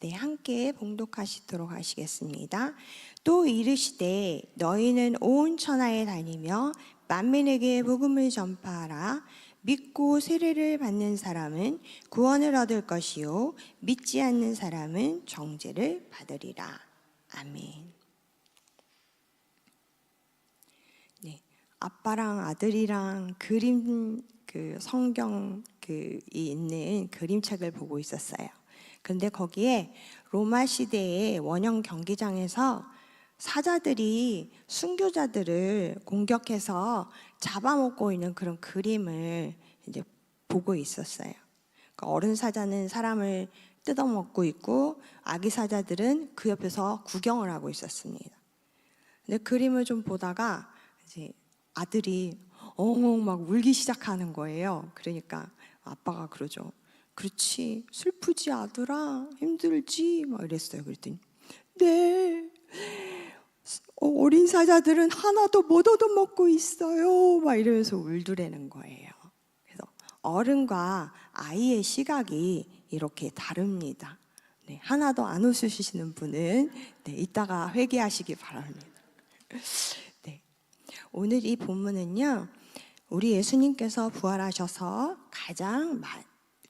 네, 함께 봉독하시도록 하시겠습니다. 또 이르시되 너희는 온 천하에 다니며 만민에게 복음을 전파하라. 믿고 세례를 받는 사람은 구원을 얻을 것이요 믿지 않는 사람은 정죄를 받으리라. 아멘. 네, 아빠랑 아들이랑 성경 있는 그림책을 보고 있었어요. 근데 거기에 로마 시대의 원형 경기장에서 사자들이 순교자들을 공격해서 잡아먹고 있는 그런 그림을 이제 보고 있었어요. 그러니까 어른 사자는 사람을 뜯어먹고 있고 아기 사자들은 그 옆에서 구경을 하고 있었습니다. 근데 그림을 좀 보다가 이제 아들이 엉엉 막 울기 시작하는 거예요. 그러니까 아빠가 그러죠. 그렇지, 슬프지 아들아, 힘들지? 막 이랬어요. 그랬더니 네, 어린 사자들은 하나도 못 얻어먹고 있어요. 막 이러면서 울더라는 거예요. 그래서 어른과 아이의 시각이 이렇게 다릅니다. 네, 하나도 안 웃으시는 분은 이따가 회개하시기 바랍니다. 네, 오늘 이 본문은요, 우리 예수님께서 부활하셔서 가장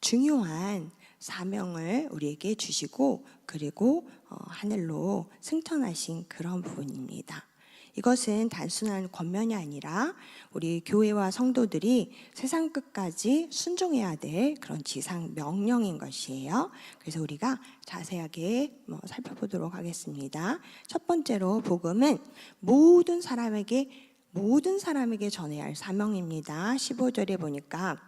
중요한 사명을 우리에게 주시고 그리고 하늘로 승천하신 그런 부분입니다. 이것은 단순한 권면이 아니라 우리 교회와 성도들이 세상 끝까지 순종해야 될 그런 지상 명령인 것이에요. 그래서 우리가 자세하게 살펴보도록 하겠습니다. 첫 번째로 복음은 모든 사람에게 전해야 할 사명입니다. 15절에 보니까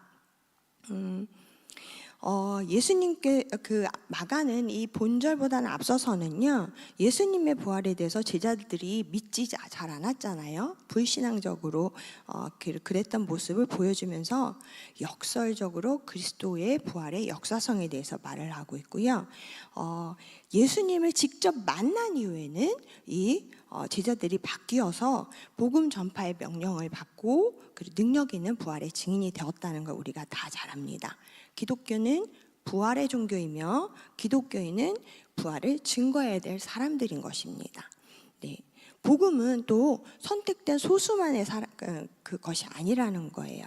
예수님께 마가는 이 본절보다는 앞서서는요, 예수님의 부활에 대해서 제자들이 믿지 잘 않았잖아요. 불신앙적으로 그랬던 모습을 보여주면서 역설적으로 그리스도의 부활의 역사성에 대해서 말을 하고 있고요. 예수님을 직접 만난 이후에는 이 제자들이 바뀌어서 복음 전파의 명령을 받고 그리고 능력 있는 부활의 증인이 되었다는 걸 우리가 다 잘 압니다. 기독교는 부활의 종교이며 기독교인은 부활을 증거해야 될 사람들인 것입니다. 네, 복음은 또 선택된 소수만의 그것이 아니라는 거예요.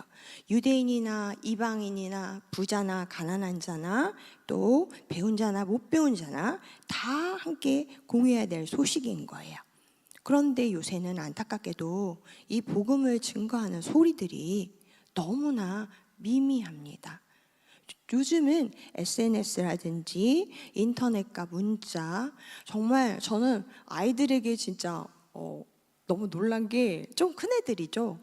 유대인이나 이방인이나 부자나 가난한 자나 또 배운 자나 못 배운 자나 다 함께 공유해야 될 소식인 거예요. 그런데 요새는 안타깝게도 이 복음을 증거하는 소리들이 너무나 미미합니다. 요즘은 SNS라든지 인터넷과 문자, 정말 저는 아이들에게 진짜 너무 놀란 게 좀 큰 애들이죠.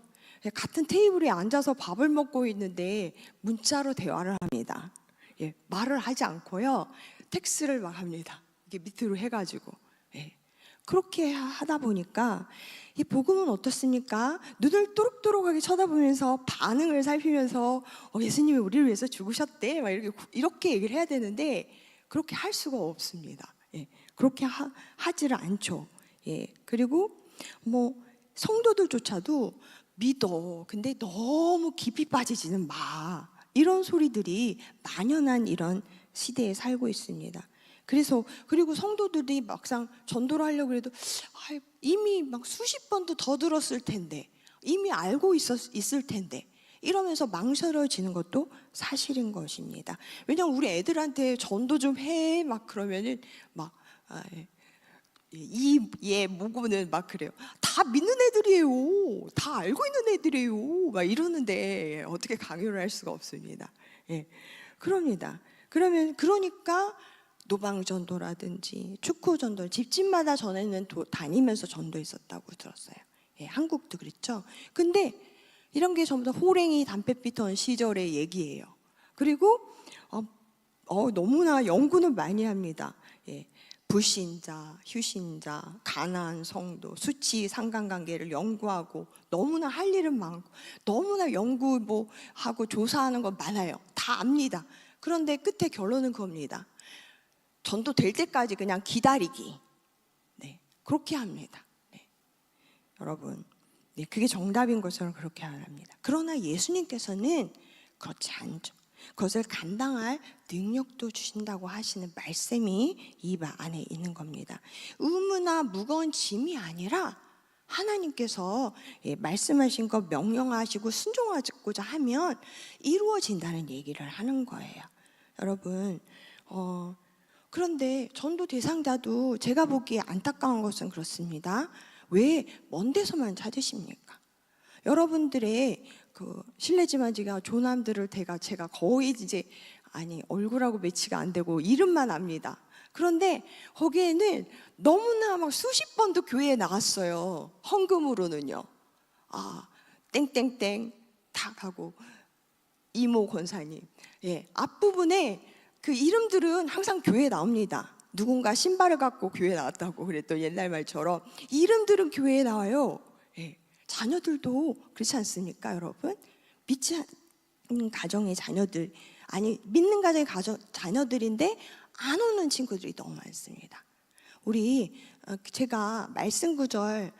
같은 테이블에 앉아서 밥을 먹고 있는데 문자로 대화를 합니다. 예, 말을 하지 않고요, 텍스트를 막 합니다. 이게 밑으로 해가지고. 예. 그렇게 하다 보니까 이 복음은 어떻습니까? 눈을 또록또록하게 쳐다보면서 반응을 살피면서 예수님이 우리를 위해서 죽으셨대 막 이렇게 얘기를 해야 되는데 그렇게 할 수가 없습니다. 예, 그렇게 하지를 않죠. 예, 그리고 성도들조차도 믿어, 근데 너무 깊이 빠지지는 마, 이런 소리들이 만연한 이런 시대에 살고 있습니다. 그리고 성도들이 막상 전도를 하려고 해도 이미 막 수십 번도 더 들었을 텐데, 이미 알고 있을 텐데 이러면서 망설여지는 것도 사실인 것입니다. 왜냐하면 우리 애들한테 전도 좀 해 막 그러면은 막 무고는 막 그래요. 다 믿는 애들이에요. 다 알고 있는 애들이에요. 막 이러는데 어떻게 강요를 할 수가 없습니다. 예, 그럽니다. 그러니까 노방전도라든지 축구전도, 집집마다 전에는 다니면서 전도했었다고 들었어요. 예, 한국도 그랬죠. 근데 이런 게 전부 다 호랭이 담배 피던 시절의 얘기예요. 그리고 너무나 연구는 많이 합니다. 예, 불신자, 휴신자, 가난한 성도, 수치 상관관계를 연구하고 너무나 할 일은 많고 너무나 연구하고 조사하는 건 많아요. 다 압니다. 그런데 끝에 결론은 그겁니다. 전도 될 때까지 그냥 기다리기. 네, 그렇게 합니다. 네. 여러분, 네, 그게 정답인 것처럼 그렇게 합니다. 그러나 예수님께서는 그렇지 않죠. 그것을 감당할 능력도 주신다고 하시는 말씀이 이 안에 있는 겁니다. 의무나 무거운 짐이 아니라 하나님께서 말씀하신 것 명령하시고 순종하고자 하면 이루어진다는 얘기를 하는 거예요. 여러분, 그런데 전도 대상자도 제가 보기에 안타까운 것은 그렇습니다. 왜 먼 데서만 찾으십니까? 여러분들의 실례지만 제가 조남들을 제가 거의 이제 얼굴하고 매치가 안 되고 이름만 압니다. 그런데 거기에는 너무나 막 수십 번도 교회에 나갔어요. 헌금으로는요. 땡땡땡 탁 하고 이모 권사님. 앞부분에 그 이름들은 항상 교회에 나옵니다. 누군가 신발을 갖고 교회에 나왔다고 그랬던 옛날 말처럼 이름들은 교회에 나와요. 자녀들도 그렇지 않습니까, 여러분? 믿지 않는 가정의 자녀들, 믿는 가정의 자녀들인데 안 오는 친구들이 너무 많습니다. 제가 말씀 구절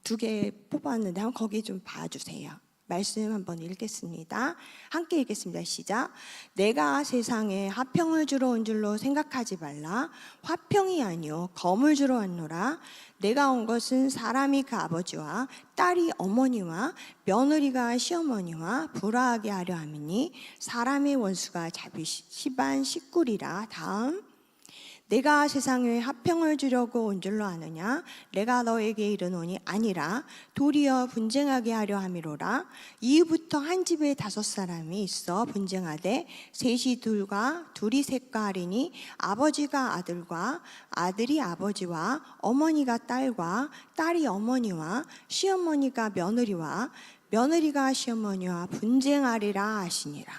2개 뽑았는데 한번 거기 좀 봐주세요. 말씀 한번 읽겠습니다. 함께 읽겠습니다. 시작. 내가 세상에 화평을 주러 온 줄로 생각하지 말라. 화평이 아니요 검을 주러 왔노라. 내가 온 것은 사람이 그 아버지와 딸이 어머니와 며느리가 시어머니와 불화하게 하려 함이니 사람의 원수가 자비시반 식구리라. 다음. 내가 세상에 화평을 주려고 온 줄로 아느냐? 내가 너에게 이르노니 아니라 도리어 분쟁하게 하려 함이로라. 이후부터 한 집에 5사람이 있어 분쟁하되 셋이 둘과 둘이 셋과 하리니 아버지가 아들과 아들이 아버지와 어머니가 딸과 딸이 어머니와 시어머니가 며느리와 며느리가 시어머니와 분쟁하리라 하시니라.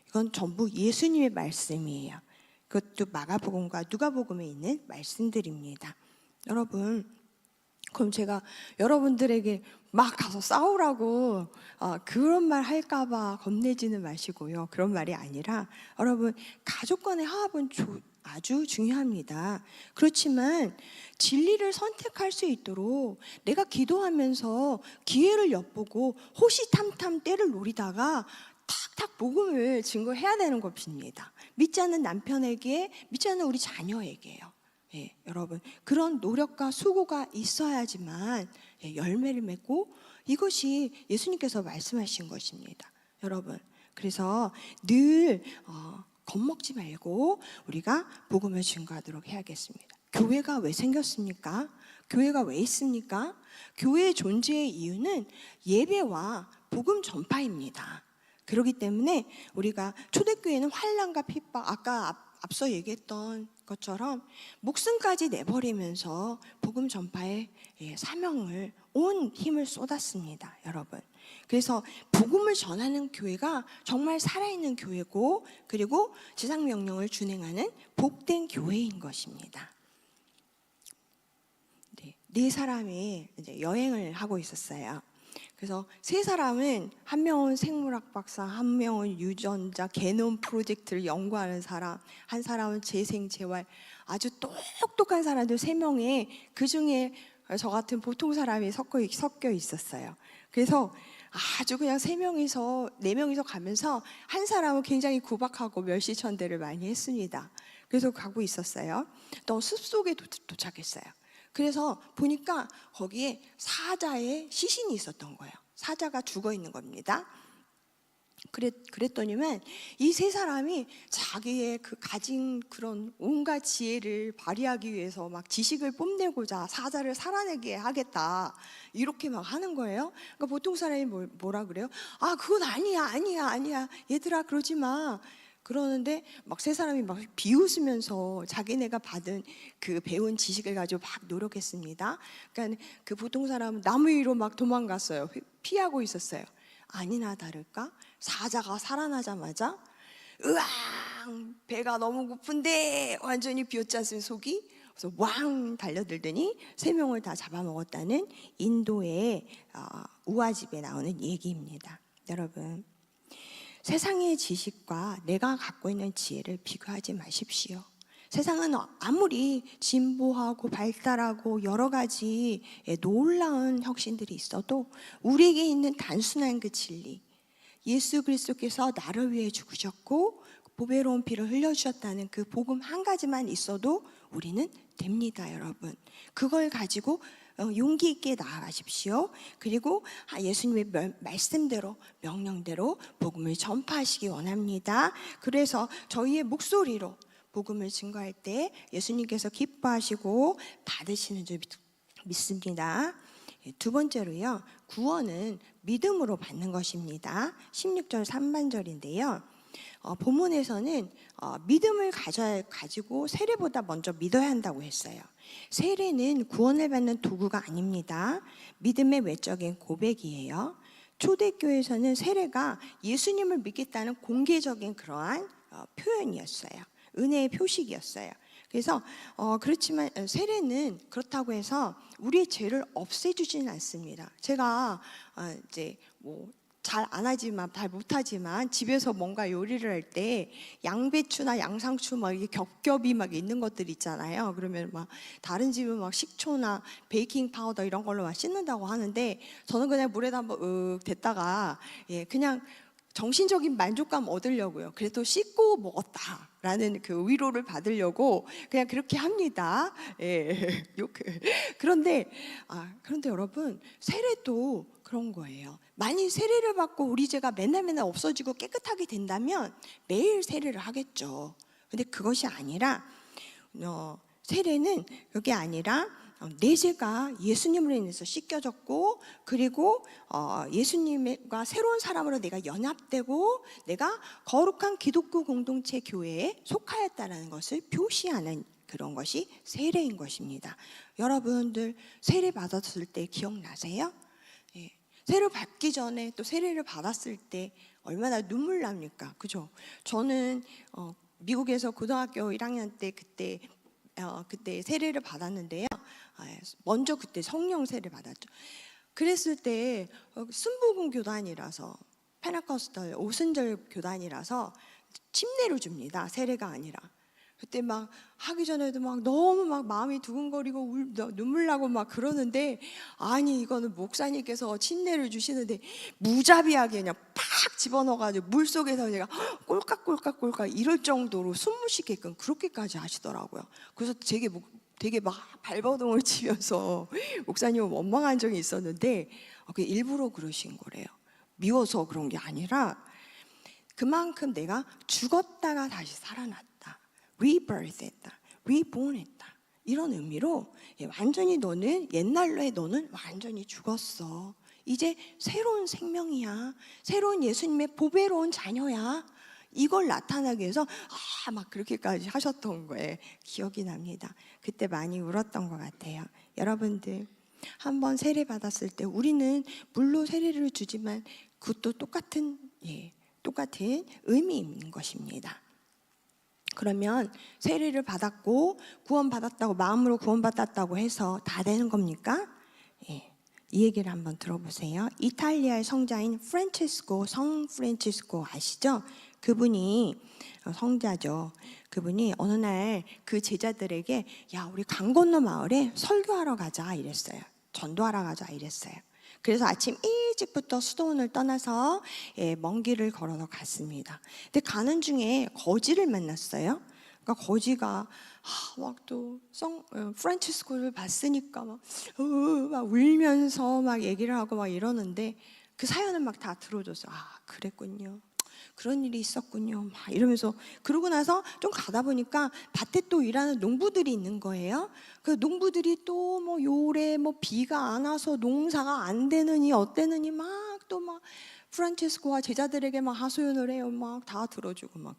이건 전부 예수님의 말씀이에요. 그것도 마가복음과 누가복음에 있는 말씀들입니다. 여러분, 그럼 제가 여러분들에게 막 가서 싸우라고 그런 말 할까봐 겁내지는 마시고요. 그런 말이 아니라 여러분, 가족 간의 화합은 아주 중요합니다. 그렇지만 진리를 선택할 수 있도록 내가 기도하면서 기회를 엿보고 호시탐탐 때를 노리다가 탁탁 복음을 증거해야 되는 것입니다. 믿지 않는 남편에게, 믿지 않는 우리 자녀에게요. 여러분, 그런 노력과 수고가 있어야지만 열매를 맺고 이것이 예수님께서 말씀하신 것입니다. 여러분, 그래서 늘 겁먹지 말고 우리가 복음을 증거하도록 해야겠습니다. 교회가 왜 생겼습니까? 교회가 왜 있습니까? 교회의 존재의 이유는 예배와 복음 전파입니다. 그렇기 때문에 우리가 초대교회는 환난과 핍박, 아까 앞서 얘기했던 것처럼 목숨까지 내버리면서 복음 전파에 사명을 온 힘을 쏟았습니다, 여러분. 그래서 복음을 전하는 교회가 정말 살아있는 교회고, 그리고 지상명령을 준행하는 복된 교회인 것입니다. 네 사람이 이제 여행을 하고 있었어요. 그래서 3사람은, 한 명은 생물학 박사, 한 명은 유전자 게놈 프로젝트를 연구하는 사람, 한 사람은 재생 재활, 아주 똑똑한 사람들 3명에 그 중에 저 같은 보통 사람이 섞여 있었어요. 그래서 아주 그냥 4명이서 가면서 한 사람은 굉장히 구박하고 멸시천대를 많이 했습니다. 그래서 가고 있었어요. 또 숲속에 도착했어요. 그래서 보니까 거기에 사자의 시신이 있었던 거예요. 사자가 죽어 있는 겁니다. 그랬더니만 이 3사람이 자기의 그 가진 그런 온갖 지혜를 발휘하기 위해서 막 지식을 뽐내고자 사자를 살아내게 하겠다, 이렇게 막 하는 거예요. 그러니까 보통 사람이 뭐라 그래요? 그건 아니야 얘들아, 그러지 마. 그러는데 막 3사람이 막 비웃으면서 자기네가 받은 그 배운 지식을 가지고 막 노력했습니다. 그러니까 그 보통 사람은 나무 위로 막 도망갔어요. 피하고 있었어요. 아니나 다를까 사자가 살아나자마자 으앙, 배가 너무 고픈데 완전히 비었지 않습니까, 속이? 그래서 왕 달려들더니 3명을 다 잡아먹었다는 인도의 우화집에 나오는 얘기입니다. 여러분, 세상의 지식과 내가 갖고 있는 지혜를 비교하지 마십시오. 세상은 아무리 진보하고 발달하고 여러 가지 놀라운 혁신들이 있어도 우리에게 있는 단순한 그 진리, 예수 그리스도께서 나를 위해 죽으셨고 보배로운 피를 흘려주셨다는 그 복음 한 가지만 있어도 우리는 됩니다, 여러분. 그걸 가지고 용기 있게 나아가십시오. 그리고 예수님의 말씀대로, 명령대로 복음을 전파하시기 원합니다. 그래서 저희의 목소리로 복음을 증거할 때 예수님께서 기뻐하시고 받으시는 줄 믿습니다. 두 번째로요, 구원은 믿음으로 받는 것입니다. 16절 3반절인데요. 본문에서는 믿음을 가지고 세례보다 먼저 믿어야 한다고 했어요. 세례는 구원을 받는 도구가 아닙니다. 믿음의 외적인 고백이에요. 초대교회에서는 세례가 예수님을 믿겠다는 공개적인 그러한 표현이었어요. 은혜의 표식이었어요. 그래서 그렇지만 세례는 그렇다고 해서 우리의 죄를 없애주지는 않습니다. 제가 이제 잘 안 하지만, 잘 못하지만 집에서 뭔가 요리를 할 때 양배추나 양상추 막 이게 겹겹이 막 있는 것들 있잖아요. 그러면 막 다른 집은 막 식초나 베이킹 파우더 이런 걸로 막 씻는다고 하는데 저는 그냥 물에다 한번 됐다가 그냥 정신적인 만족감 얻으려고요. 그래도 씻고 먹었다라는 그 위로를 받으려고 그냥 그렇게 합니다. 그런데 여러분, 세례도 그런 거예요. 만일 세례를 받고 우리 죄가 맨날 없어지고 깨끗하게 된다면 매일 세례를 하겠죠. 근데 그것이 아니라 세례는 그게 아니라 내 죄가 예수님으로 인해서 씻겨졌고, 그리고 예수님과 새로운 사람으로 내가 연합되고 내가 거룩한 기독교 공동체 교회에 속하였다는 것을 표시하는 그런 것이 세례인 것입니다. 여러분들 세례 받았을 때 기억나세요? 세례를 받기 전에 또 세례를 받았을 때 얼마나 눈물 납니까? 그죠? 저는 미국에서 고등학교 1학년 때 그때 세례를 받았는데요. 먼저 그때 성령 세례 받았죠. 그랬을 때 순복음 교단이라서, 페나코스탈 오순절 교단이라서 침례를 줍니다. 세례가 아니라. 그때 막 하기 전에도 막 너무 막 마음이 두근거리고 눈물 나고 막 그러는데, 아니 이거는 목사님께서 침례를 주시는데 무자비하게 그냥 팍 집어넣어가지고 물속에서 내가 꼴깍꼴깍 이럴 정도로 숨을 쉬게끔 그렇게까지 하시더라고요. 그래서 되게 막 발버둥을 치면서 목사님은 원망한 적이 있었는데, 그게 일부러 그러신 거래요. 미워서 그런 게 아니라 그만큼 내가 죽었다가 다시 살아났다, rebirth 했다, reborn 했다, 이런 의미로 완전히 너는, 옛날로의 너는 완전히 죽었어. 이제 새로운 생명이야. 새로운 예수님의 보배로운 자녀야. 이걸 나타나기 위해서 막 그렇게까지 하셨던 거에 기억이 납니다. 그때 많이 울었던 것 같아요. 여러분들 한번 세례 받았을 때 우리는 물로 세례를 주지만 그것도 똑같은 의미 있는 것입니다. 그러면 세례를 받았고 구원받았다고, 마음으로 구원받았다고 해서 다 되는 겁니까? 이 얘기를 한번 들어보세요. 이탈리아의 성자인 성 프란치스코 아시죠? 그분이 성자죠. 그분이 어느 날 그 제자들에게 우리 강 건너 마을에 설교하러 가자 이랬어요. 전도하러 가자 이랬어요. 그래서 아침 일찍부터 수도원을 떠나서 먼 길을 걸어서 갔습니다. 근데 가는 중에 거지를 만났어요. 그러니까 거지가 프란치스코를 봤으니까 막 울면서 막 얘기를 하고 막 이러는데, 그 사연을 막 다 들어줬어요. 그랬군요. 그런 일이 있었군요. 막 이러면서, 그러고 나서 좀 가다 보니까 밭에 또 일하는 농부들이 있는 거예요. 그 농부들이 또 요래 비가 안 와서 농사가 안 되느니 어때느니 또 프란치스코와 제자들에게 막 하소연을 해요. 막 다 들어주고 막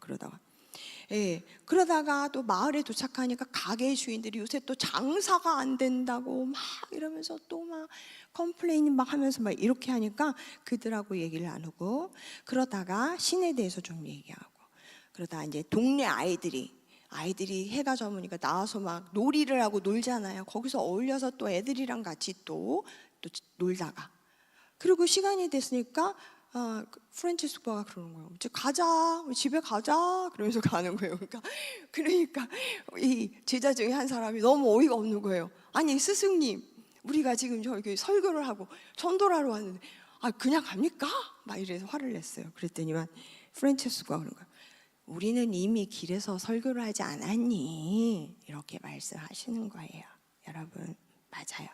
그러다가 또 마을에 도착하니까 가게 주인들이 요새 또 장사가 안 된다고 막 이러면서 또 막 컴플레인 막 하면서 막 이렇게 하니까 그들하고 얘기를 나누고, 그러다가 신에 대해서 좀 얘기하고, 그러다 이제 동네 아이들이 해가 저무니까 나와서 막 놀이를 하고 놀잖아요. 거기서 어울려서 또 애들이랑 같이 또 놀다가, 그리고 시간이 됐으니까 프란치스코가 그러는 거예요. 이제 가자, 집에 가자, 그러면서 가는 거예요. 그러니까 이 제자 중에 한 사람이 너무 어이가 없는 거예요. 아니 스승님, 우리가 지금 저기 설교를 하고 전도를 하러 왔는데 그냥 갑니까? 막 이래서 화를 냈어요. 그랬더니만 프란체스코가 그런 거예요. 우리는 이미 길에서 설교를 하지 않았니? 이렇게 말씀하시는 거예요. 여러분, 맞아요.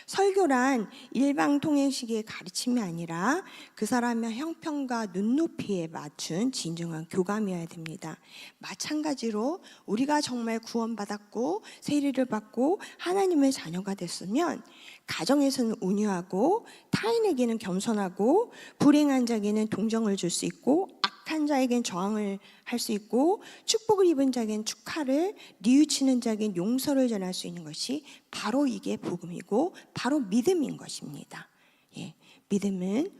설교란 일방 통행식의 가르침이 아니라 그 사람의 형편과 눈높이에 맞춘 진정한 교감이어야 됩니다. 마찬가지로 우리가 정말 구원받았고 세례를 받고 하나님의 자녀가 됐으면 가정에서는 온유하고 타인에게는 겸손하고 불행한 자에게는 동정을 줄 수 있고 악한 자에겐 저항을 할 수 있고 축복을 입은 자에겐 축하를, 뉘우치는 자에겐 용서를 전할 수 있는 것이 바로 이게 복음이고 바로 믿음인 것입니다. 예,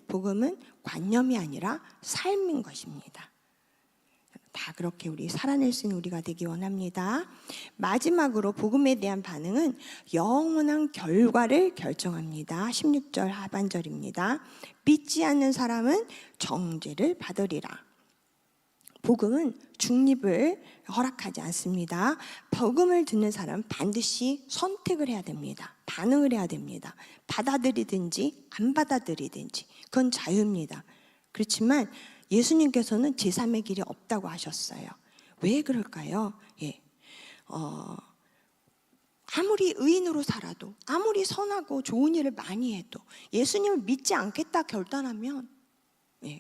복음은 관념이 아니라 삶인 것입니다. 다 그렇게 우리 살아낼 수 있는 우리가 되기 원합니다. 마지막으로 복음에 대한 반응은 영원한 결과를 결정합니다. 16절 하반절입니다. 믿지 않는 사람은 정죄를 받으리라. 복음은 중립을 허락하지 않습니다. 복음을 듣는 사람은 반드시 선택을 해야 됩니다. 반응을 해야 됩니다. 받아들이든지 안 받아들이든지 그건 자유입니다. 그렇지만 예수님께서는 제3의 길이 없다고 하셨어요. 왜 그럴까요? 예. 아무리 의인으로 살아도, 아무리 선하고 좋은 일을 많이 해도 예수님을 믿지 않겠다 결단하면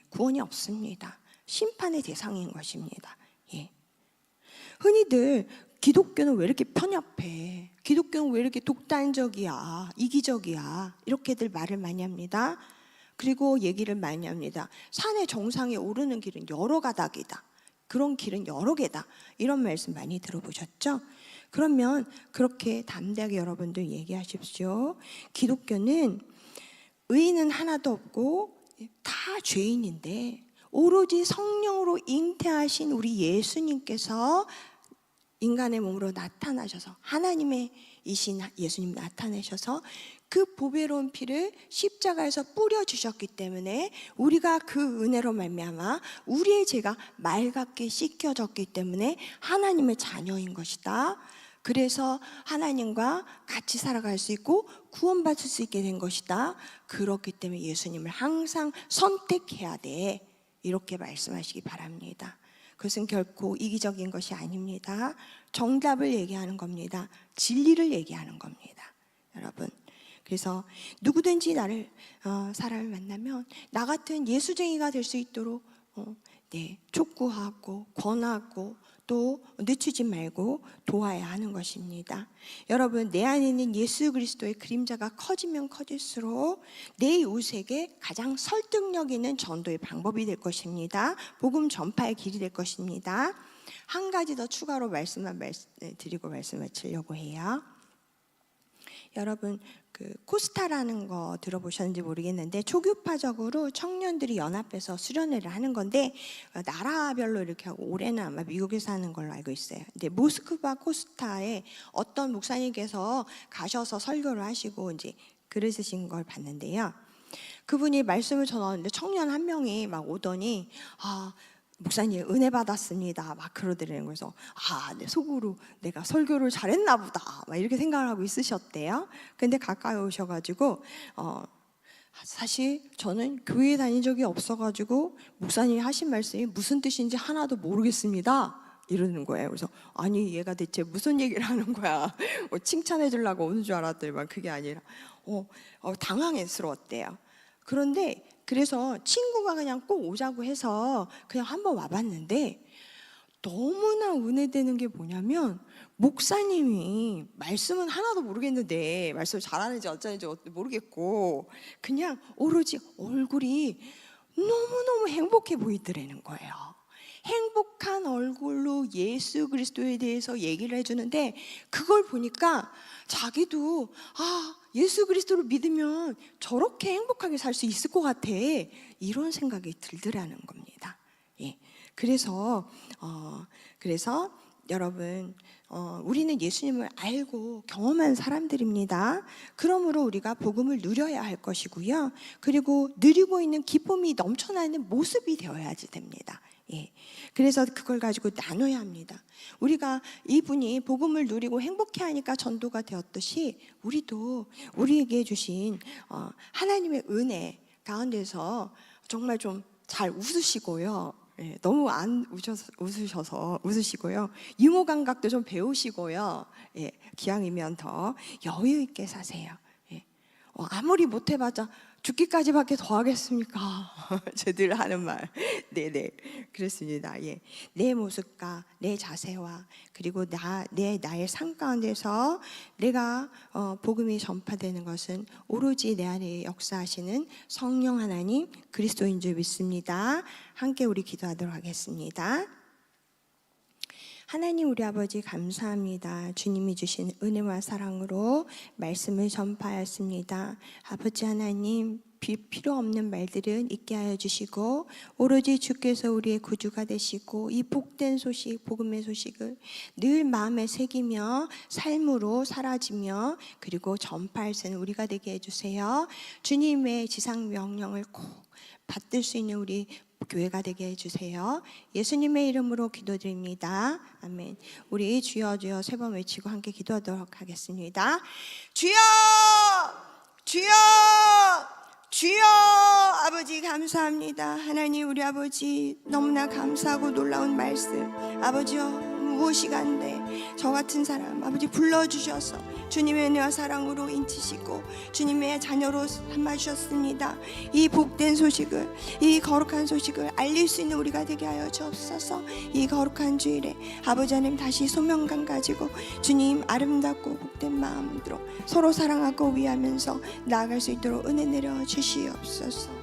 구원이 없습니다. 심판의 대상인 것입니다. 예. 흔히들 기독교는 왜 이렇게 편협해? 기독교는 왜 이렇게 독단적이야? 이기적이야? 이렇게들 말을 많이 합니다. 그리고 얘기를 많이 합니다. 산의 정상에 오르는 길은 여러 가닥이다. 그런 길은 여러 개다. 이런 말씀 많이 들어보셨죠? 그러면 그렇게 담대하게 여러분들 얘기하십시오. 기독교는 의인은 하나도 없고 다 죄인인데 오로지 성령으로 잉태하신 우리 예수님께서 인간의 몸으로 나타나셔서 하나님의 이신 예수님 나타내셔서 그 보배로운 피를 십자가에서 뿌려주셨기 때문에 우리가 그 은혜로 말미암아 우리의 죄가 맑게 씻겨졌기 때문에 하나님의 자녀인 것이다. 그래서 하나님과 같이 살아갈 수 있고 구원받을 수 있게 된 것이다. 그렇기 때문에 예수님을 항상 선택해야 돼. 이렇게 말씀하시기 바랍니다. 그것은 결코 이기적인 것이 아닙니다. 정답을 얘기하는 겁니다. 진리를 얘기하는 겁니다. 여러분, 그래서 누구든지 나를 사람을 만나면 나 같은 예수쟁이가 될 수 있도록 촉구하고 권하고 또 늦추지 말고 도와야 하는 것입니다. 여러분, 내 안에 있는 예수 그리스도의 그림자가 커지면 커질수록 내 이웃에게 가장 설득력 있는 전도의 방법이 될 것입니다. 복음 전파의 길이 될 것입니다. 한 가지 더 추가로 드리고 말씀을 드리려고 해요. 여러분, 그 코스타라는 거 들어보셨는지 모르겠는데 초교파적으로 청년들이 연합해서 수련회를 하는 건데 나라별로 이렇게 하고 올해는 아마 미국에서 하는 걸로 알고 있어요. 근데 모스크바 코스타에 어떤 목사님께서 가셔서 설교를 하시고 이제 글을 쓰신 걸 봤는데요. 그분이 말씀을 전하는데 청년 한 명이 막 오더니 목사님 은혜 받았습니다. 막 그러더래요. 그래서 내 속으로 내가 설교를 잘했나 보다. 막 이렇게 생각을 하고 있으셨대요. 근데 가까이 오셔가지고 사실 저는 교회 다닌 적이 없어가지고 목사님이 하신 말씀이 무슨 뜻인지 하나도 모르겠습니다. 이러는 거예요. 그래서 아니 얘가 대체 무슨 얘기를 하는 거야? 칭찬해 주려고 오는 줄 알았더니만 그게 아니라 당황스러웠대요. 그런데 그래서 친구가 그냥 꼭 오자고 해서 그냥 한번 와봤는데 너무나 은혜되는 게 뭐냐면 목사님이 말씀은 하나도 모르겠는데 말씀을 잘하는지 어쩌는지 모르겠고 그냥 오로지 얼굴이 너무너무 행복해 보이더라는 거예요. 행복한 얼굴로 예수 그리스도에 대해서 얘기를 해주는데 그걸 보니까 자기도 예수 그리스도를 믿으면 저렇게 행복하게 살 수 있을 것 같아. 이런 생각이 들더라는 겁니다. 예. 그래서 여러분, 우리는 예수님을 알고 경험한 사람들입니다. 그러므로 우리가 복음을 누려야 할 것이고요. 그리고 누리고 있는 기쁨이 넘쳐나는 모습이 되어야지 됩니다. 예. 그래서 그걸 가지고 나눠야 합니다. 우리가 이분이 복음을 누리고 행복해하니까 전도가 되었듯이 우리도 우리에게 주신 하나님의 은혜, 가운데서 정말 좀 잘 웃으시고요. 예, 너무 안 웃으셔서 웃으시고요. 유머 감각도 좀 배우시고요. 예, 기왕이면 더 여유 있게 사세요. 예, 아무리 못해봤자 죽기까지밖에 더 하겠습니까? 저들 하는 말. 네네, 그렇습니다. 예, 내 모습과 내 자세와 그리고 나의 삶 가운데서 내가 복음이 전파되는 것은 오로지 내 안에 역사하시는 성령 하나님 그리스도인 줄 믿습니다. 함께 우리 기도하도록 하겠습니다. 하나님 우리 아버지 감사합니다. 주님이 주신 은혜와 사랑으로 말씀을 전파하였습니다. 아버지 하나님 필요 없는 말들은 잊게 하여 주시고 오로지 주께서 우리의 구주가 되시고 이 복된 소식, 복음의 소식을 늘 마음에 새기며 삶으로 사라지며 그리고 전파할 수 있는 우리가 되게 해주세요. 주님의 지상 명령을 꼭 받들 수 있는 우리 교회가 되게 해주세요. 예수님의 이름으로 기도드립니다. 아멘. 우리 주여 주여 세 번 외치고 함께 기도하도록 하겠습니다. 주여 주여 주여. 아버지 감사합니다. 하나님 우리 아버지 너무나 감사하고 놀라운 말씀 아버지여 무엇이 간데 저 같은 사람 아버지 불러주셔서 주님의 은혜와 사랑으로 인치시고 주님의 자녀로 삼아주셨습니다. 이 복된 소식을 이 거룩한 소식을 알릴 수 있는 우리가 되게 하여 주옵소서. 이 거룩한 주일에 아버지 하나님 다시 소명감 가지고 주님 아름답고 복된 마음으로 서로 사랑하고 위하면서 나아갈 수 있도록 은혜 내려 주시옵소서.